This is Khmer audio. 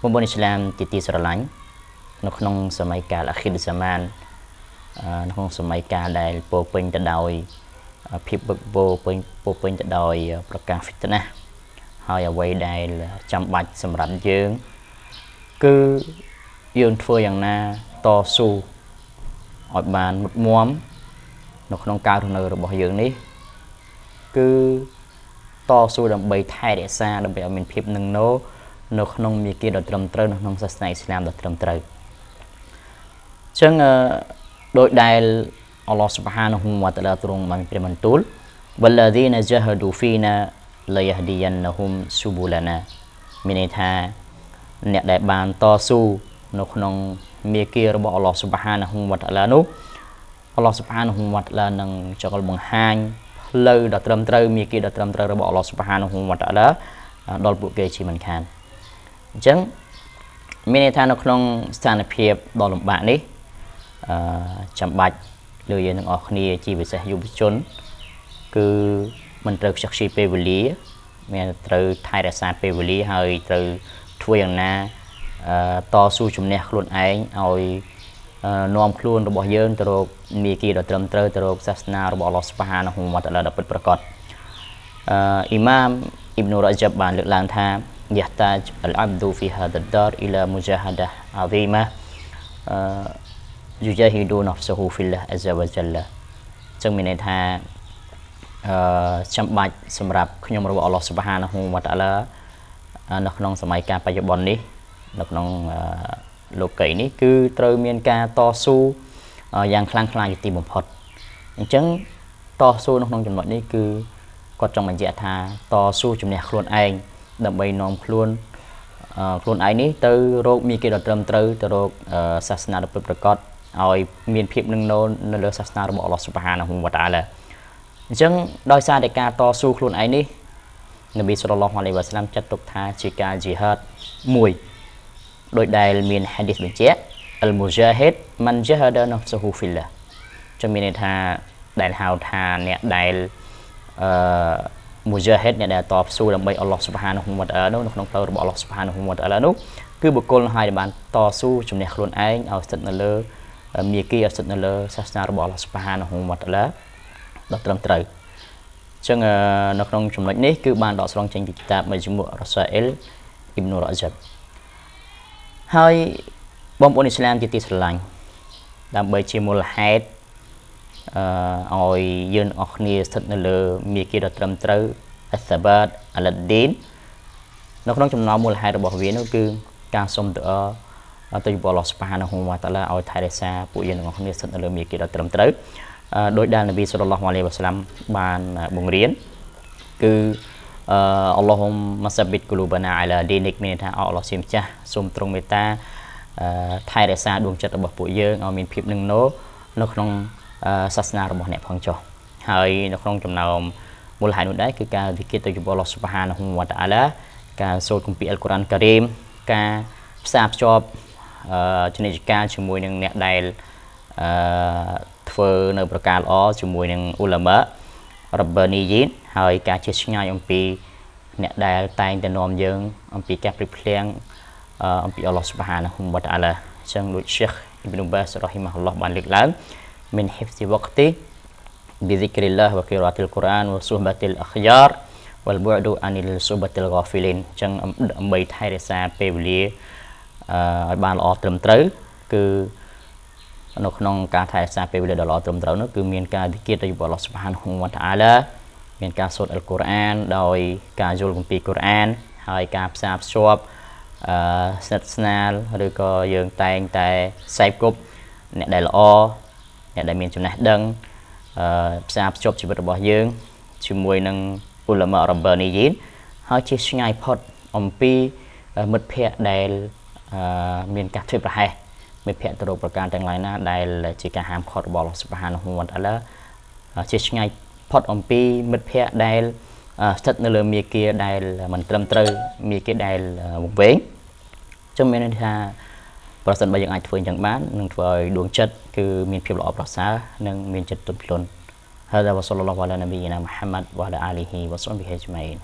Một bên Islam chỉ ti sờ lạnh nó không sớm mai cả là khi được zaman nó không sớm mai cả đại bộ pin từ đồi phim bực bộ pin từ đồiประกาศ fitna ហើយអ្វីដែលចាំបាច់សម្រាប់យើងគឺយើងធ្វើយ៉ាងណាតស៊ូឲ្យបានមុតមមនៅក្នុងការរស់នៅរបស់យើងនេះគឺតស៊ូដើម្បីថែរក្សាដើម្បីឲ្យមានភាពនឹងណូនៅក្នុងមាគ៌ាដ៏ត្រឹមត្រូវនៅក្នុងសាសនាអ៊ីស្លាមដ៏ត្រឹមត្រូវអញ្ចឹងដោយដែលអល់ឡោះស៊ុបហានហ៊ូវតាអាឡាទ្រង់បានព្រាមបន្ទូលវលឡាឌីនជាហឌូហ្វីណាឡាយហឌីយ៉ានហ៊ុមស៊ូបូឡាណាមានន័យថាអ្នកដែលបានតស៊ូនៅក្នុងមាគ៌ារបស់អល់ឡោះស៊ុបហានហ៊ូវតាអាឡានោះអល់ឡោះស៊ុបហានហ៊ូវតាអាឡានឹងចកលបង្ហាញផ្លូវដ៏ត្រឹមត្រូវមាគ៌ាដ៏ត្រឹមត្រូវរបស់អល់ឡោះស៊ុបហានហ៊ូវតាអាឡាដល់ពួកគេជាមិនខានអញ្ចឹងមានន័យថានៅក្នុងស្ថានភាពដ៏លំបាកនេះចាំបាច់លើយើងទាំងអស់គ្នាជាពិសេសយុវជនគឺមិនត្រូវខ្ជិះខ្ជាយពេលវេលាមានត្រូវថែរក្សាពេលវេលាហើយត្រូវធ្វើយ៉ាងណាតស៊ូជំនះខ្លួនឯងឲ្យនាំខ្លួនរបស់យើងទៅរកមាគ៌ាដ៏ត្រឹមត្រូវទៅរកសាសនារបស់អល់ឡោះស៊ុបហានហ៊ូវតាអាឡាដ៏ពិតប្រាកដអ៊ីម៉ាមអ៊ីប្នូរ៉ាជាបបានលើកឡើងថាيحتاج العبد في هذا الدار إلى مجاهدة عظيمة يجاهد نفسه في الله عز وجل ចឹងមានន័យថាចាំបាច់សម្រាប់ខ្ញុំរបស់អល់ឡោះស៊ុបហានហ៊ូវតាអាឡានៅក្នុងសម័យកាលបច្ចុប្បន្ននេះនៅក្នុងលោកីនេះគឺត្រូវមានការតស៊ូយ៉ាងខ្លាំងក្លាជាទីបំផុតអញ្ចឹងតស៊ូនៅក្នុងចំណុចនេះគឺគាត់ចង់បញ្ជាក់ថាតស៊ូជំនះខ្លួនឯងដើម្បីនាំខ្លួនឯងនេះទៅរកមាគ៌ាដ៏ត្រឹមត្រូវទៅរកសាសនាដ៏ពិតប្រាកដឲ្យមានភាពនឹងណូនៅលើសាសនារបស់អល់ឡោះស៊ុបហានហ៊ូវតាអាឡាអញ្ចឹងដោយសារតែការតស៊ូខ្លួនឯងនេះនប៊ីសល្លឡោះអាឡៃហ៊ីវ៉ាសឡាមចាត់ទុកថាជាការជីហាតមួយដោយដែលមានហាឌីសបញ្ជាក់អលមូហ្សាហិដមិនជាហាដានហ្វស៊ូហ្វីឡាចឹងមានន័យថាដែលហៅថាអ្នកដែលមូហ្សាហិដអ្នកដែលតស៊ូដើម្បីអល់ឡោះស៊ុបហានហ៊ូវតាអាឡានោះនៅក្នុងផ្លូវរបស់អល់ឡោះស៊ុបហានហ៊ូវតាអាឡានោះគឺបុគ្គលហើយដែលបានតស៊ូជំនះខ្លួនឯងឲ្យស្ថិតនៅលើមាគ៌ាឲ្យស្ថិតនៅលើសាសនារបស់អល់ឡោះស៊ុបហានហ៊ូវតាអាឡាដ៏ត្រឹមត្រូវអញ្ចឹងនៅក្នុងចំណុចនេះគឺបានដកស្រង់ចេញពីគីតាប Majmu' Rasail Ibn Rajab ហើយបងប្អូនអ៊ីស្លាមជាទីស្រឡាញ់ដើម្បីជាមូលហេតុឲ្យយើងអស់គ្នាស្ថិតនៅលើមាគ៌ាដ៏ត្រឹមត្រូវអស្សបាតអាឡាឌីននៅក្នុងចំណោមមូលហេតុរបស់វានោះគឺការសុំទៅអល់ឡោះស៊ុបហានហ៊ូវតាអាឡាឲ្យថែរក្សាពួកយើងទាំងអស់គ្នាស្ថិតនៅលើមាគ៌ាដ៏ត្រឹមត្រូវដោយដែលនប៊ីសល្លឡោះអាឡៃហ៊ីវ៉ាសឡាមបានបង្រៀនគឺអល់ឡោះម៉ាសាប៊ីតគូលូបាណាអាឡាឌីនិកមានថាអល់ឡោះជាម្ចាស់សូមទ្រង់មេត្តាថែរក្សាដួងចិត្តរបស់ពួកយើងឲ្យមានភាពនឹងណូនៅក្នុងសាសនារបស់អ្នកផងចុះហើយនៅក្នុងចំណោមមូលហេតុនោះដែរគឺការវិគិតទៅអល់ឡោះស៊ុបហានហ៊ូវតាអាឡាការសូត្រគម្ពីរអល់កុរ៉ានការីមការផ្សារភ្ជាប់ជំនាញការជាមួយនឹងអ្នកដែលធ្វើនៅប្រការល្អជាមួយនឹងអ៊ូឡាម៉ារ៉ាបានីយីនហើយការជិះឆ្ងាយអំពីអ្នកដែលតែងតែនាំយើងអំពីការព្រិចភ្លាំងអំពីអល់ឡោះស៊ុបហានហ៊ូវតាអាឡាអញ្ចឹងដូចសេខអ៊ីប្នូបាសរ៉ហ៊ីម៉ាហ៊ុលឡោះបានលើកឡើងមានហ៊ីហ្វស៊ីវ៉កទីប៊ីឌីគ្រីឡាវ៉ាគីរ៉ាទីលកូរ៉ានវ៉ាស៊ូបាទីលអខ្យ៉ារវ៉ាល់ប៊ូឌូអានីលស៊ូបាទីលហ្គាហ្វីលីនអញ្ចឹងដើម្បីថែរក្សាពេលវេលាឲ្យបានល្អត្រឹមត្រូវគឺនៅក្នុងការថែរក្សាពេលវេលាដ៏ល្អត្រឹមត្រូវនោះគឺមានការវិគិតទៅអល់ឡោះស៊ុបហានហ៊ូវតាអាឡាមានការសូត្រអល់កុរអានដោយការយល់គម្ពីរកុរអានហើយការផ្សារភ្ជាប់ស្និទ្ធស្នាលឬក៏យើងតែងតែផ្សាយគប់អ្នកដែលល្អអ្នកដែលមានចំណេះដឹងផ្សារភ្ជាប់ជីវិតរបស់យើងជាមួយនឹងអ៊ូឡាម៉ារ៉ាបានីយីនហើយជាឆ្ងាយផុតអំពីមិត្តភ័ក្តិដែលមានការធ្វេសប្រហែសមិត្តភ័ក្តិទៅរកប្រការទាំងឡាយណាដែលជាការហាមឃាត់របស់អល់ឡោះស៊ុបហានហ៊ូវតាអាឡាជាឆ្ងាយផុតអំពីមិត្តភ័ក្តិដែលស្ថិតនៅលើមាគ៌ាដែលមិនត្រឹមត្រូវមាគ៌ាដែលវង្វេងចឹងមានន័យថាប្រសិនបើយើងអាចធ្វើអញ្ចឹងបាននឹងធ្វើឲ្យដួងចិត្តគឺមានភាពល្អប្រសើរនិងមានចិត្តទន់ភ្លន់ هذا وصلى الله على نبينا محمد وعلى آله وصحبه أجمعين